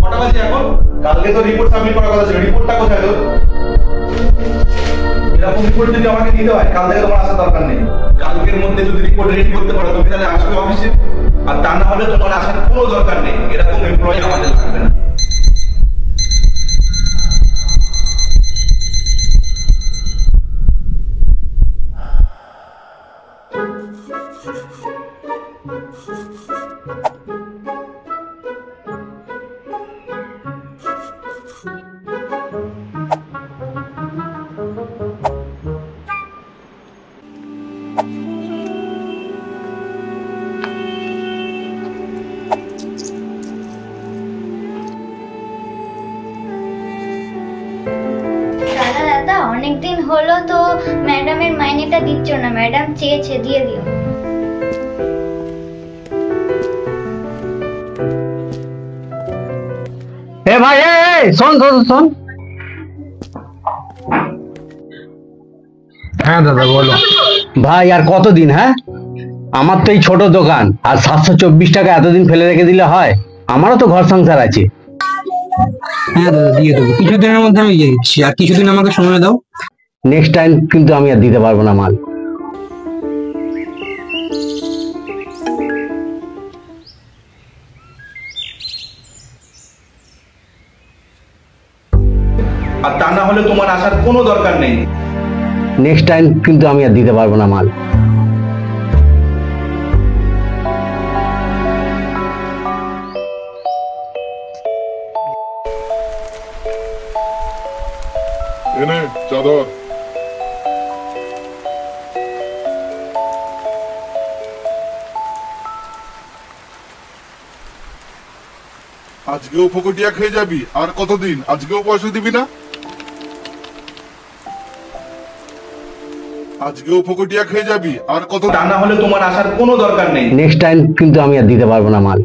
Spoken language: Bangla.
কটা বাজে এখন? কালকে তো রিপোর্ট সাবমিট করার কথা ছিল, রিপোর্টটা কোথায় তোর? এরকম রিপোর্ট যদি আমাকে দিতে হয়, কাল থেকে তোমার আসার দরকার নেই। কালকের মধ্যে যদি রিপোর্ট রেডি করতে পারো তুমি তাহলে আসবে অফিসে, আর তা না হলে তোমার আসার কোনো দরকার নেই। এরকম এমপ্লয়ি আমাদের লাগবে না। অনেকদিন হলো তো ম্যাডামের মাইনেটা দিচ্ছ না, ম্যাডাম চেয়েছে দিয়ে দিও। এ ভাই শোন শোন শোন। হ্যাঁ দাদা বলো। ভাই আর কতদিন? হ্যাঁ আমার তো এই ছোট দোকান, আর 724 টাকা এতদিন ফেলে রেখে দিলে হয়? আমারও তো ঘর সংসার আছে। হ্যাঁ দাদা দিয়ে দেবো, কিছুদিনের মধ্যে আমি দিয়ে দিচ্ছি, আর কিছুদিন আমাকে সময় দাও। নেক্সট টাইম কিন্তু আমি আর দিতে পারবো না মাল। আর তা না হলে তোমার আসার কোনো দরকার নেই। নেক্সট টাইম কিন্তু আমি আর দিতে পারবো না মাল। এনে চাদর। আজকেও ফকটিয়া খেয়ে যাবি? আর কতদিন? আজকেও পয়সা দিবি না? আজকেও ফকটিয়া খেয়ে যাবি? আর কত? তা না হলে তোমার আসার কোনো দরকার নেই। নেক্সট টাইম কিন্তু আমি আর দিতে পারবো না মাল।